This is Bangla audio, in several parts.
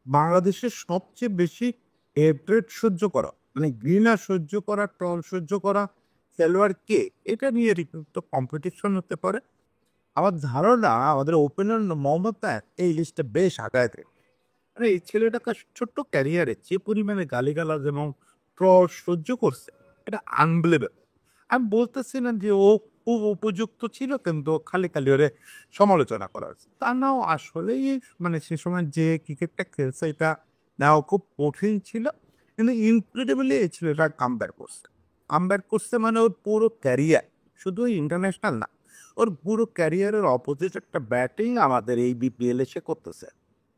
বাংলাদেশের সবচেয়ে বেশি হেট্রেড সহ্য করা, মানে ঘৃণা সহ্য করা, ট্রল সহ্য করা খেলোয়াড় কে? এটা নিয়ে রীতিমতো কম্পিটিশন হতে পারে। আমার ধারণা আমাদের ওপেনার মোহাম্মদ নায়ার এই লিস্টে বেশ আগায় থাকে। মানে এই ছেলেটা তার ছোট্ট ক্যারিয়ারে যে পরিমাণে গালিগালাজ এবং ট্রল সহ্য করছে, এটা আনবিলিভেবল। আমি বলতেছি না যে ও খুব উপযুক্ত ছিল, কিন্তু খালি ওরে সমালোচনা করা হচ্ছে। তা নাও আসলেই মানে সে সময় যে ক্রিকেটটা খেলছে এটা নেওয়া খুব কঠিন ছিল। কিন্তু ইনক্রেডিবলি এই ছেলেটা কামব্যাক করছে। কামব্যাক করছে মানে ওর পুরো ক্যারিয়ার, শুধু ইন্টারন্যাশনাল না, ওর পুরো ক্যারিয়ারের অপোজিট একটা ব্যাটিং আমাদের এই বিপিএল এ সে করতেছে।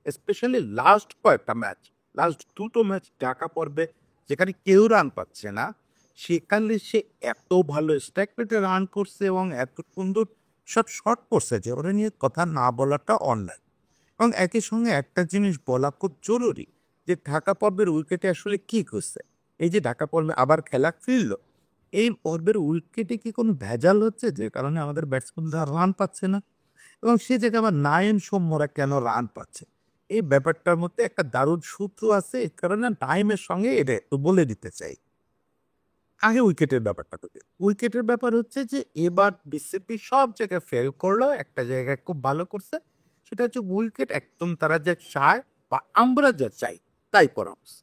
স্পেশালি লাস্ট কয়েকটা ম্যাচ, লাস্ট ২ টো ম্যাচ ঢাকা পড়বে যেখানে কেউ রান পাচ্ছে না, সেখানে সে এত ভালো স্ট্রাইক রেটে রান করছে এবং এত সুন্দর সব শট করছে যে ওরা নিয়ে কথা না বলাটা অন্যায়। এবং একই সঙ্গে একটা জিনিস বলা খুব জরুরি, যে ঢাকা পর্বের উইকেটে আসলে কি করছে। এই যে ঢাকা পর্বে আবার খেলা ফিরল, এই পর্বের উইকেটে কি কোনো ভেজাল হচ্ছে যে কারণে আমাদের ব্যাটসম্যানরা রান পাচ্ছে না? এবং সে জায়গায় আবার নায়েম সৌম্যরা কেন রান পাচ্ছে? এই ব্যাপারটার মধ্যে একটা দারুণ সূত্র আছে, এই কারণে নাইমের সঙ্গে এটা একটু বলে দিতে চাই। আগে উইকেটের ব্যাপারটা তো দেখি। উইকেটের ব্যাপার হচ্ছে যে এবার বিসিবি সব জায়গায় ফেল করলো, একটা জায়গায় খুব ভালো করছে। সেটা হচ্ছে উইকেট একদম তারা যা চায় বা আমরা যা চাই তাই করা হচ্ছে।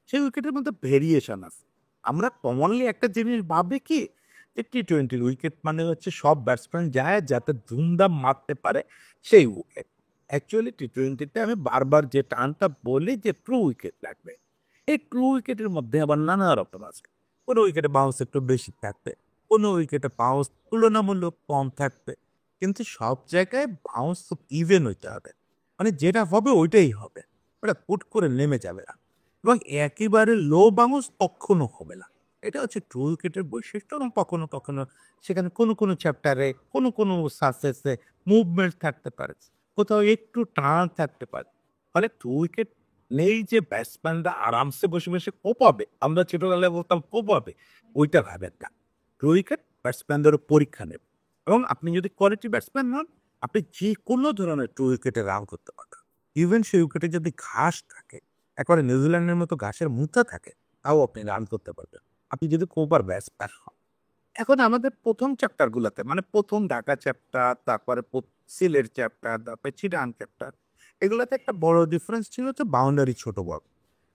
সেই উইকেটের মধ্যে ভেরিয়েশন আছে। আমরা কমনলি একটা জিনিস ভাবি কি, যে টি-টোয়েন্টির উইকেট মানে হচ্ছে সব ব্যাটসম্যান যায় যাতে ধুমধাম মারতে পারে সেই উইকেট। অ্যাকচুয়ালি টি-টোয়েন্টিতে আমি বারবার যে টার্মটা বলি যে ট্রু উইকেট লাগবে। এই ট্রু উইকেটের মধ্যে আবার নানা রকম আছে। কোনো উইকেটে বাউন্স একটু বেশি থাকবে, কোনো উইকেটে বাউন্স তুলনামূলক কম থাকবে। কিন্তু সব জায়গায় বাউন্স খুব ইভেন হইতে হবে। মানে যেটা হবে ওইটাই হবে। ওটা হুট করে নেমে যাবে না। এবং একেবারে লো বাউন্স কক্ষনো হবে না। এটা হচ্ছে ট্রু উইকেটের বৈশিষ্ট্য। এবং কখনো সেখানে কোনো চ্যাপ্টারে কোনো সাকসেসে মুভমেন্ট থাকতে পারে। কোথাও একটু টার্ন থাকতে পারে। ফলে ট্রু উইকেট নেই যে ব্যাটসম্যানরা আরামসে বসে কোপাবে। আমরা ছোটবেলায় বলতাম কোপাবে। ওইটা ভাবেন না। উইকেট ব্যাটসম্যানদেরও পরীক্ষা নেবে। এবং আপনি যদি কোয়ালিটি ব্যাটসম্যান হন, আপনি যেকোনো ধরনের টু উইকেটে রান করতে পারবেন। ইভেন সেই উইকেটে যদি ঘাস থাকে, একেবারে নিউজিল্যান্ডের মতো ঘাসের মুথা থাকে, তাও আপনি রান করতে পারবেন। আপনি যদি কোপার ব্যাটসম্যান হন। এখন আমাদের ১ম চ্যাপ্টার গুলাতে মানে ১ম ঢাকা চ্যাপ্টার, তারপরে সিলেট চ্যাপ্টার, তারপরে চিটাগাং চ্যাপ্টার, এগুলাতে একটা বড় ডিফারেন্স ছিল যে বাউন্ডারি ছোট বড়।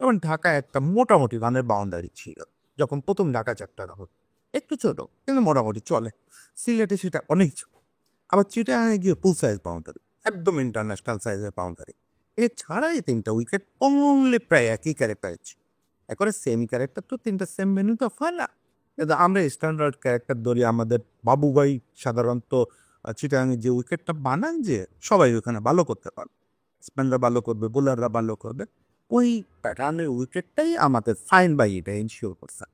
যেমন ঢাকায় একটা মোটামুটি রানের বাউন্ডারি ছিল। যখন ১ম ঢাকা চ্যাপ্টার হতো। একটু ছোট কিন্তু মোটামুটি চলে। সিলেটে সেটা অনেক ছোট। আবার চিটাগাংয়ে গিয়ে ফুল সাইজ বাউন্ডারি। একদম ইন্টারন্যাশনাল সাইজের বাউন্ডারি। এছাড়া এই ৩ টা উইকেট অনলি প্রায় একই ক্যারেক্টারের ছিল। একেবারে সেম ক্যারেক্টার তো ৩ টা সেম ভেন্যুতে হয় না। কিন্তু আমরা স্ট্যান্ডার্ড ক্যারেক্টার ধরি, আমাদের বাবুভাই সাধারণত চিটাগাংয়ে যে উইকেটটা বানান যে সবাই ওখানে ভালো করতে পারবে। ব্যাটসম্যানরা ভালো করবে, বোলাররা ভালো করবে। ওই প্যাটার্নের উইকেটটাই আমাদের ফাইন বাই এটা এনশিওর করছে।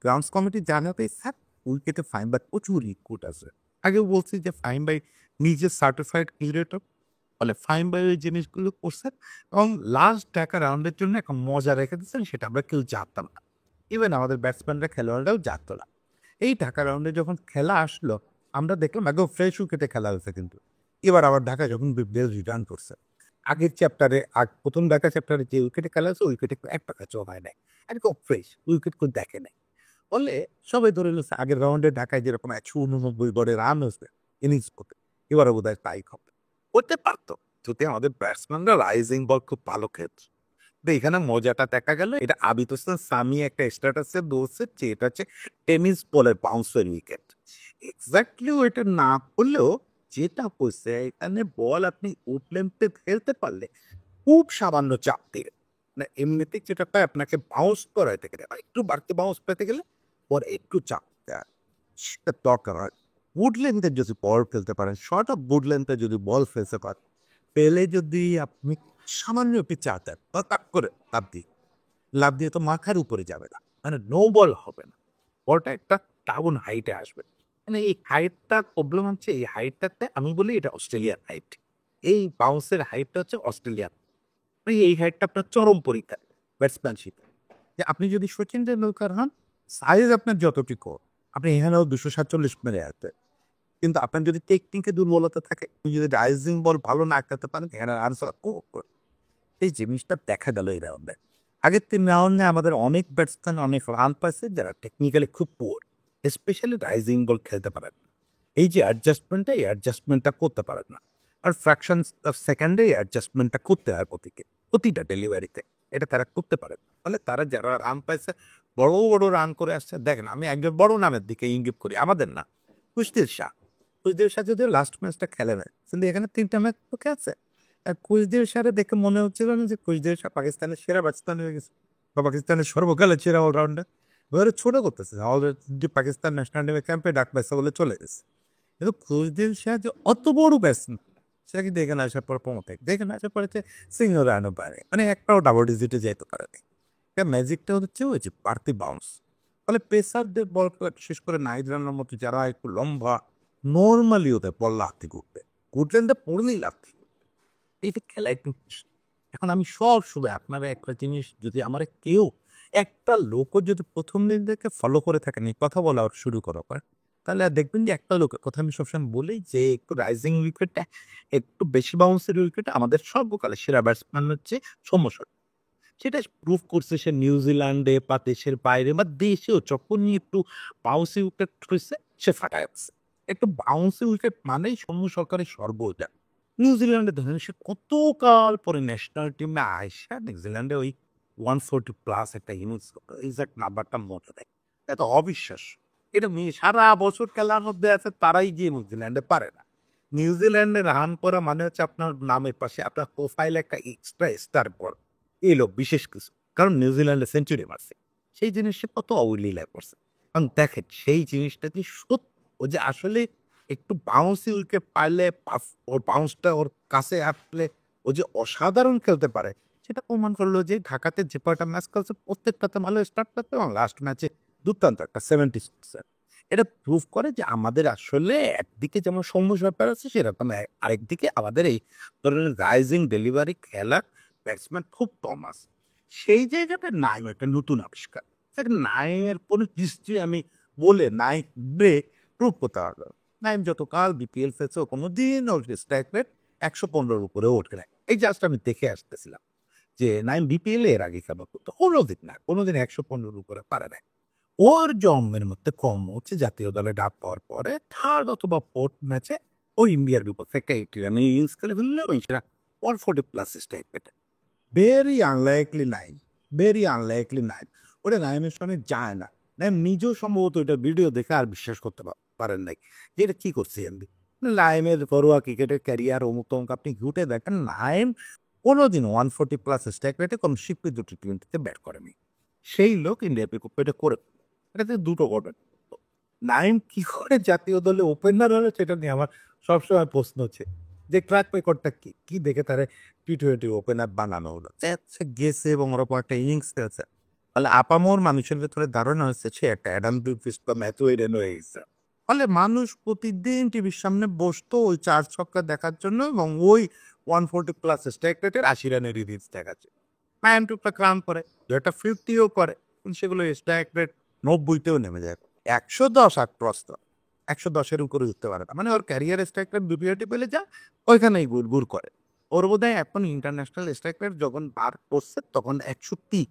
গ্রাউন্ডস কমিটি জানাতেই স্যার উইকেটে ফাইন বাই প্রচুর রিক্রুট আছে। আগেও বলছি যে ফাহিম ভাই নিজে সার্টিফাইড কিউরেটর। ফলে ফাহিম ভাই ওই জিনিসগুলো করছেন এবং লাস্ট ঢাকা রাউন্ডের জন্য একটা মজা রেখে দিচ্ছেন, সেটা আমরা কেউ জানতাম না। ইভেন আমাদের ব্যাটসম্যানরা খেলোয়াড়রাও জানতো না। এই ঢাকা রাউন্ডে যখন খেলা আসলো, আমরা দেখলাম একদম ফ্রেশ উইকেটে খেলা হয়েছে কিন্তু। এবার আবার ঢাকা যখন বিপিএল রিটার্ন করছে। আগের চ্যাপ্টারে ১ম ঢাকা চ্যাপ্টারে যে উইকেটে খেলা হয়েছে, উইকেটে একটা ম্যাচও হয় নাই। একদম ফ্রেশ, উইকেট কেউ দেখে নাই। ফলে সবাই ধরে নিচ্ছে আগের রাউন্ডে ঢাকায় যেরকম ১৮৯ গড়ে রান হয়েছে ইনিংস করতে, এবারও বোধহয় তাই হবে। হতে পারতো যদি আমাদের ব্যাটসম্যানরা রাইজিং বল খুব ভালো খেলতো। তো এখানে মজাটা দেখা গেল, এটা আবিদ হোসেন সামি একটা স্ট্যাটাসে বলছে যে এটা হচ্ছে টেনিস বলের বাউন্সের উইকেট। এক্স্যাক্টলি ওইটা না করলেও যেটা হচ্ছে এখানে বল আপনি উপলেন্থে খেলতে পারলে খুব সামান্য চাপ দিয়ে, মানে এমনিতেই যেটা পায় আপনাকে বাউন্স করাইতে গেলে বা একটু বাড়তি বাউন্স পেতে গেলে পরে একটু চাপ দেয়, সেটা দরকার হয়। উড লেন্থে যদি বল ফেলতে পারেন, শর্ট অফ উড লেন্থে যদি বল ফেলতে পারেন, পেলে যদি আপনি সামান্য একটু চাপ দেন বা তাক করে লাফ দিয়ে তো মাথার উপরে যাবে না, মানে নো বল হবে না, বলটা একটা ডাউন হাইটে আসবে। মানে এই হাইটটা প্রবলেম হচ্ছে, এই হাইটটাতে আমি বলি এটা অস্ট্রেলিয়ান হাইট। এই বাউন্সের হাইটটা হচ্ছে অস্ট্রেলিয়ান। এই হাইটটা আপনার চরম পরীক্ষা ব্যাটসম্যানশিপ। যে আপনি যদি সচিন টেন্ডুলকার হন, সাইজ আপনার যতটুকু, আপনি এখানেও ২৪৭ মেরে আসবেন। কিন্তু আপনার যদি টেকনিকে দুর্বলতা থাকে, আপনি যদি রাইজিং বল ভালো না খেলতে পারেন, এখানে আনসার খুব কঠিন। এই জিনিসটা দেখা গেল এই রাউন্ডে। আগের ৩ রাউন্ডে আমাদের অনেক ব্যাটসম্যান অনেক রান পাইছে যারা টেকনিক্যালি খুব পুয়ার। স্পেশালি রাইজিং বল খেলতে পারেন না। এই যে অ্যাডজাস্টমেন্টটা, এই অ্যাডজাস্টমেন্টটা করতে পারেন না। আর ফ্র্যাকশনস অফ সেকেন্ডে এই অ্যাডজাস্টমেন্টটা করতে হয় প্রতিটা ডেলিভারিতে। এটা তারা করতে পারে না। ফলে তারা যারা রান পাইছে, বড়, বড় রান করে আসছে। দেখেন আমি একজন বড় নামের দিকে ইঙ্গিত করি, আমাদের না। কুশদির শাহ। কুশদির শাহ যদিও লাস্ট ম্যাচটা খেলে নাই। কিন্তু এখানে ৩ টা ম্যাচ তো খেলছে। আর কুশদির শাহরে দেখে মনে হচ্ছিল না যে কুশদির শাহ পাকিস্তানের সেরা ব্যাটসম্যান হয়ে গেছে বা পাকিস্তানের সর্বকালের সেরা অলরাউন্ডার। ওরা ছোট করতেছে। অলরেডি পাকিস্তান ন্যাশনাল টিমের ক্যাম্পে ডাক পাইছে বলে চলে গেছে। কিন্তু কুশদির শাহ যে অত বড় ব্যাটসম্যান, সেটা কিন্তু এখানে আসার পর প্রমোটেক দেখেন আসার পরে যে সিঙ্গল রানও পারে, মানে একটাও ডাবল ডিজিটে যাইতে পারেনি। ম্যাজিকটা হচ্ছে ওই যে বাড়তি বাউন্স। ফলে পেসারদের বল শেষ করে নাইট রানের মতো যারা একটু লম্বা, নর্মালি ওদের বল লাথি ঘুরবে, ঘুরলেন তো পড়লেই লাথি। এইটা খেলা একটু এখন আমি সব সময় আপনারা একটা জিনিস, যদি আমার কেউ একটা লোকও যদি প্রথম দিন থেকে ফলো করে থাকেন, এই কথা বলা শুরু করার পর, তাহলে আর দেখবেন যে একটা লোকের কথা আমি সবসময় বলি যে একটু রাইজিং উইকেটটা, একটু বেশি বাউন্সের উইকেট আমাদের সর্বকালের সেরা ব্যাটসম্যান হচ্ছে সৌম্য সরকার। সেটা প্রুভ করছে সে নিউজিল্যান্ডে বা দেশের বাইরে বা দেশেও যখনই একটু বাউন্সি উইকেট হয়েছে সে ফাটায় গেছে। একটু বাউন্সি উইকেট মানেই সৌম্য সরকারের সর্বটা। নিউজিল্যান্ডে ধরেন সে কতকাল পরে ন্যাশনাল টিমে আইসা নিউজিল্যান্ডে ওই 140 প্লাস একটা ইনিংস এক্সাক্ট নাম্বারটা মনে নেই। এত অবিশ্বাস্য। এটা মেয়ে সারা বছর খেলার মধ্যে আছে, তারাই গিয়ে নিউজিল্যান্ডে পারে না। নিউজিল্যান্ডে রান করা মানে হচ্ছে আপনার নামের পাশে আপনার প্রোফাইলে একটা এক্সট্রা স্টার পর এলো বিশেষ কিছু। কারণ নিউজিল্যান্ডে সেঞ্চুরি মারছে। সেই জিনিসটা কত অবলীলায় পড়ছে। কারণ দেখেন সেই জিনিসটা যে ও যে আসলে একটু বাউন্সি উইকেট পারলে ওর বাউন্সটা ওর কাছে আসলে ও যে অসাধারণ খেলতে পারে, সেটা প্রমাণ করলো যে ঢাকাতে যে কয়টা ম্যাচ খেলছে প্রত্যেকটাতে ভালো স্টার্ট করতে এবং লাস্ট ম্যাচে দুর্দান্ত একটা 76। এটা প্রুভ করে যে আমাদের আসলে একদিকে যেমন সৌম্য সরকার আছে, সেরকম আরেকদিকে আমাদের এই ধরনের রাইজিং ডেলিভারি খেলার ব্যাটসম্যান খুব কম আছে। সেই জায়গাতে নাইম একটা নতুন আবিষ্কার। নাইমের কোনো হিস্ট্রি আমি বলে নাইমে প্রুভ করতে পারবো না। নাইম যতকাল বিপিএল খেলছে কোনোদিন ওর স্ট্রাইক রেট ১১৫-র উপরে ওঠে নাই। এই জাস্ট আমি দেখে আসতেছিলাম যে নাইম বিপিএল এর আগে খেলা করতো, কোনোদিন না, কোনোদিন ১১৫-র উপরে পারে নাই। ওর জন্মের মধ্যে কম হচ্ছে জাতীয় দলে ডাক পাওয়ার পরে থার্ড অথবা ফোর্থ ম্যাচে ওই ইন্ডিয়ার বিপক্ষে একটা 80 রানের ইনিংস খেলে ফেললে ওই সেটা 140 plus strike rate. Very unlikely Naim, very unlikely Naim. ওটা নাইমের সঙ্গে যায় না। নাইম নিজেও সম্ভবত ওইটা ভিডিও দেখে আর বিশ্বাস করতে পারেন নাই যে এটা কি করছি আমি। নাইমের ঘরোয়া ক্রিকেটের ক্যারিয়ার অমুক তমুক আপনি ঘুটে দেখেন, নাইম কোনোদিন 140 প্লাস স্ট্রাইক রেটে কোনো স্বীকৃত টি-20-তে ব্যাট করেনি। সেই লোক ইন্ডিয়া বিপক্ষে এটা করে, এটাতে দুটো করবেন। নাইম কি করে জাতীয় দলে ওপেনার হলো সেটা নিয়ে আমার সবসময় প্রশ্ন হচ্ছে যে ট্র্যাক রেকর্ডটা কি, কি দেখে তারা টি-20 ওপেনার বানানো হলো। সে গেছে এবং ওরকম একটা ইনিংস খেলছে। ফলে আপামর মানুষের ভেতরে ধারণা হচ্ছে সে একটা অ্যাডাম গিলক্রিস্ট বা ম্যাথু এডেন হয়ে গেছে। ফলে মানুষ প্রতিদিন টিভির সামনে বসতো ওই ৪ ছক্কা দেখার জন্য এবং ওই 140 প্লাস স্ট্রাইক রেটের ৮০ রানের ইনিংস দেখাচ্ছে। নাইম টুকটাক রান করে, ২-১টা 50ও করে। কিন্তু সেগুলো স্ট্রাইক রেট ৯০-তেও নেমে যায়। ১১০ ক্রস তো ১১০-এর উপরে উঠতে পারে না। মানে ওর ক্যারিয়ার স্ট্রাইক রেট বিপিএল পেলে যা ওইখানেই গুড় করে। ওর বোধহয় এখন ইন্টারন্যাশনাল স্ট্রাইক রেট যখন বার করছে তখন ১০৩।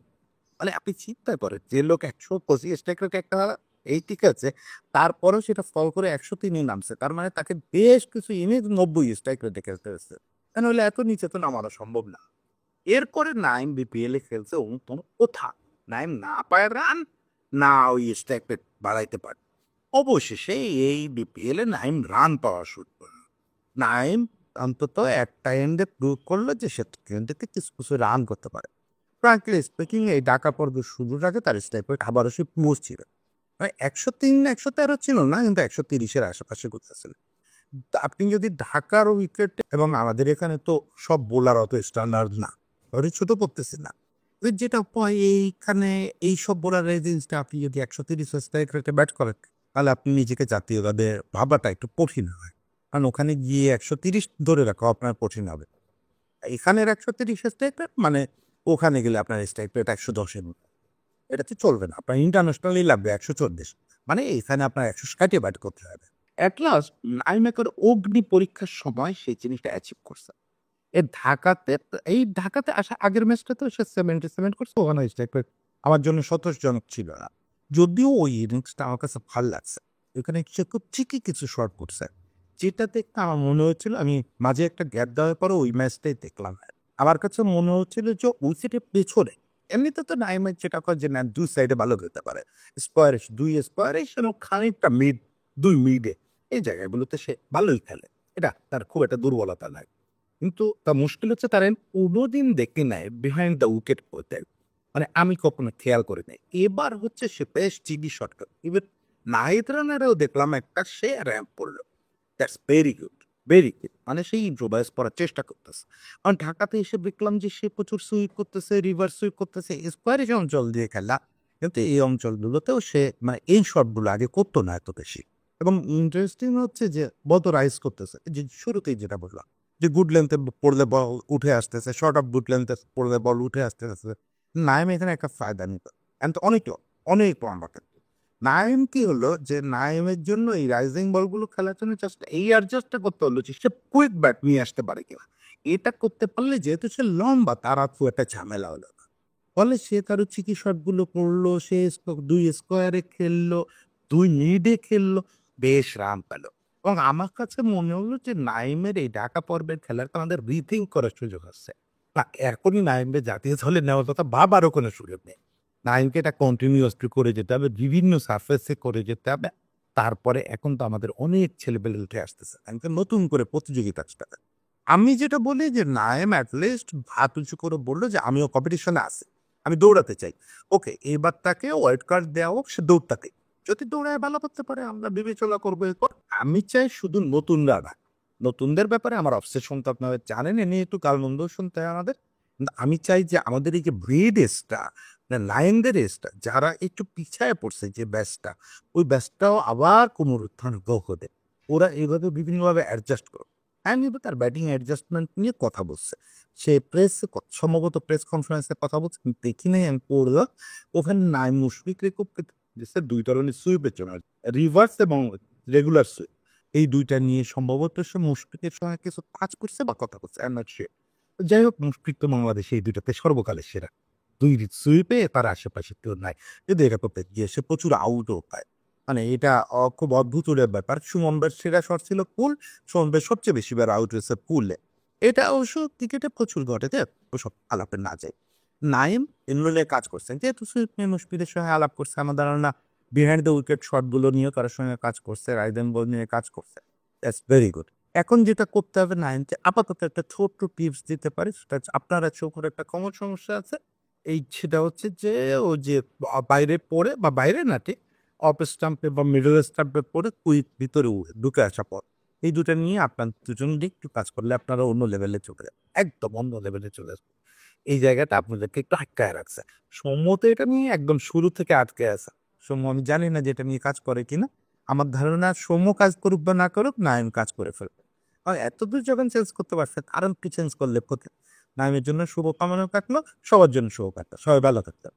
মানে আপনি চিন্তায় করেন যে লোক ১২৫ স্ট্রাইক রেট একটা এই ঠিক আছে, তারপরেও সেটা ফল করে ১০৩-এ নামছে। তার মানে তাকে বেশ কিছু ইনিংস ৯০ স্ট্রাইক রেটে খেলতে হয়েছে। নাহলে এত নিচে তো নামানো সম্ভব না। এরপরে নাইম বিপিএল এ খেলছে অন্যতম কোথা। নাইম না পায় রান, না ওই স্ট্রাইক রেট বাড়াইতে পারে। অবশেষে এই বিপিএল এ নাইম রান পাওয়া শুরু করলো। নাইম অন্তত একটা এন্ডে প্রুভ করলো যে সে থেকে কিছু কিছু রান করতে পারে। ফ্রাঙ্কলি স্পিকিং এই ঢাকা পর্ব শুরুর আগে তার স্ট্রাইক রেট আবারও সে ছিল ১০৩-১১৩ ছিল না, কিন্তু ১৩০-এর আশেপাশে করতেছিল। আপনি যদি ঢাকার উইকেট এবং আমাদের এখানে তো সব বোলার অত স্ট্যান্ডার্ড না, ওরে ছোট করতেছি না, ওই যেটা পায় এইখানে এইসব বোলারের এই জিনিসটা আপনি যদি ১৩০ স্ট্রাইক রেটে ব্যাট করেন তাহলে আপনি নিজেকে জাতীয় দলে ভাবাটা একটু কঠিন হয়। কারণ ওখানে গিয়ে ১৩০ ধরে রাখা আপনার কঠিন হবে। এখানের ১৩০ স্ট্রাইক রেট মানে ওখানে গেলে আপনার স্ট্রাইক রেট ১১০-এর মতো। এটাতে চলবে না, আপনার ইন্টারন্যাশনালি লাগবে ১৪০। মানে এখানে আপনার ১৬০-এ ব্যাট করতে হবে। অ্যাট লাস্ট নাইমেকার অগ্নি পরীক্ষার সময় সেই জিনিসটা অ্যাচিভ করছে। ঢাকাতে আসা আগের ম্যাচটা তো সে 77 করছে, ওখানে টাইপের আমার জন্য সন্তোষজনক ছিল না। যদিও ওই ইনিংসটা আমার কাছে ভাল লাগছে। ওখানে সে খুব ঠিকই কিছু শট করছে। যেটা দেখতে আমার মনে হচ্ছিল আমি মাঝে একটা গ্যাপ দেওয়ার পরে ওই ম্যাচটাই দেখলাম। আমার কাছে মনে হচ্ছিল যে উইকেটের পেছনে এমনিতে তো নাইমের যেটা করে যে না ২ সাইডে ভালো খেলতে পারে। দুই স্কোয়ারিশ এবং খানিকটা মিড ২ মিডে এই জায়গাগুলোতে সে ভালোই খেলে। এটা তার খুব একটা দুর্বলতা নয়। কিন্তু তার মুশকিল হচ্ছে তার কোনোদিন দেখি নাই বিহাইন্ড দ্য উইকেট পড়তে। মানে আমি কখনো খেয়াল করি নাই। এবার হচ্ছে সে বেশ চিগি শট করে। ইভেন নাহিদ রানারেও দেখলাম একটা সে র‍্যাম্প পড়ল। That's very good, very good. মানে সে ইম্প্রোভাইজ করার চেষ্টা করতেছে। কারণ ঢাকাতে এসে দেখলাম যে সে প্রচুর সুইপ করতেছে, রিভার্স সুইপ করতেছে, স্কোয়ারিশ অঞ্চল দিয়ে খেলা। কিন্তু এই অঞ্চলগুলোতেও সে মানে এই শটগুলো আগে করতো না এত বেশি। এবং ইন্টারেস্টিং হচ্ছে যে বল তো রাইজ করতেছে। যে শুরুতেই যেটা বললাম যে গুড লেন্থে পড়লে বল উঠে আসতেছে, শর্ট অফ গুড লেন্থে পড়লে বল উঠে আসতেছে। নাইম এখানে একটা ফায়দা নিত। এন্ড অনেক লম্বা কিন্তু। নাইম কি হলো যে নাইমের জন্য এই রাইজিং বলগুলো খেলার জন্য জাস্ট এই অ্যাডজাস্টটা করতে হলো যে সে কুইক ব্যাট নিয়ে আসতে পারে কিনা। এটা করতে পারলে যেহেতু সে লম্বা তার আর খুব একটা ঝামেলা হলো না। ফলে সে তার চিকি শটগুলো করলো, সে ২ স্কোয়ারে খেললো, ২ মিডে খেললো, বেশ রান পেল। এবং আমার কাছে মনে হলো যে নাইমের এই ঢাকা পর্বের খেলাটা আমাদের রিথিঙ্ক করার সুযোগ আছে। না এখনই নাইমকে জাতীয় দলে নেওয়ার কথা ভাবারও কোনো সুযোগ নেই। নাইমকে এটা কন্টিনিউয়াসলি করে যেতে হবে, বিভিন্ন সারফেসে করে যেতে হবে। তারপরে এখন তো আমাদের অনেক ছেলেপেলে উঠে আসতেছে। এখন নতুন করে প্রতিযোগিতা আসতেছে। আমি যেটা বলি যে নাইম এট লিস্ট হাত উঁচু করে বলল যে আমিও কম্পিটিশনে আছি। আমি দৌড়াতে চাই। ওকে, এবার তাকে ওয়াইল্ড কার্ড দেওয়া হোক, সে দৌড়টাকে। যদি দৌড়ায় ভালো করতে পারে আমরা বিবেচনা করবো এরপর। আমি চাই শুধু নতুনরা না। নতুনদের ব্যাপারে আমার অবসেশন তো আপনারা জানেন, এ নিয়ে একটু গালমন্দ শুনতে হয় আমাদের। কিন্তু আমি চাই যে আমাদের এই যে ব্রিড এজটা, লায়নদের এজটা যারা একটু পিছায় পড়ছে যে ব্যাচটা, ওই ব্যাচটাও আবার পুনরুত্থান হোক। ওরা এইভাবে বিভিন্নভাবে অ্যাডজাস্ট করবে। আমি কিন্তু তার ব্যাটিং অ্যাডজাস্টমেন্ট নিয়ে কথা বলছে। সে সম্ভবত প্রেস কনফারেন্সে কথা বলছে, আমি দেখি নাই, আমি পড়লাম। ওখানে নাইম মুশফিক রেকর্ড দিচ্ছে ২ ধরনের সুইপের জন্য। রিভার্স এবং রেগুলার সুইপ। এই ২ টা নিয়ে সম্ভবত সে মুশফিকের সঙ্গে কিছু কাজ করছে বা কথা বলছে। I am not sure. যাই হোক মুশফিক তো বাংলাদেশে এই ২ টাতে সর্বকালের সেরা। ২ সুইপে তার আশেপাশে কেউ নাই। কিন্তু এটা করতে গিয়ে সে প্রচুর আউটও পায়। মানে এটা খুব অদ্ভুত ব্যাপার। সুমন ভাইয়ের সেরা শট ছিল পুল। সুমন ভাই সবচেয়ে বেশি বার আউট হয়েছে পুলে। এটা অবশ্য ক্রিকেটে প্রচুর ঘটে যে ওসব আলাপে না যায়। নাইম এগুলো নিয়ে কাজ করছেন। যেহেতু সুইপ নিয়ে মুশফিকের সঙ্গে আলাপ করছে, আমার ধারণা বিহাইন্ড দ্য উইকেট শটগুলো নিয়েও তার সঙ্গে কাজ করছে, রাইদেন বল নিয়ে কাজ করছে। That's very good. এখন যেটা করতে হবে নাইমকে আপাতত একটা ছোট্ট টিপস দিতে পারি। সেটা হচ্ছে আপনার চোখের একটা কমন সমস্যা আছে। সেটা হচ্ছে যে ও যে বাইরে পড়ে বা বাইরে না ঠিক অফ স্টাম্পে বা মিডল স্টাম্পে পড়ে কুইক ভিতরে ঢুকে আসা পথ। এই ২ টা নিয়ে আপনার দুজনেরই একটু কাজ করলে আপনারা অন্য লেভেলে চলে যাবেন। একদম অন্য লেভেলে চলে আসবেন। এই জায়গাটা আপনাদেরকে একটু আটকায় রাখছে। সৌম্য তো এটা নিয়ে একদম শুরু থেকে আটকে আছে। সৌম্য আমি জানি না যে এটা নিয়ে কাজ করে কিনা। আমার ধারণা সৌম্য কাজ করুক বা না করুক নাইম কাজ করে ফেলবে। এতদূর যখন চেঞ্জ করতে পারছে কারণ কি চেঞ্জ করলে ক্ষতি? নাইমের জন্য শুভকামনা থাকলো, সবার জন্য শুভকামনা। সবাই ভালো থাকবেন।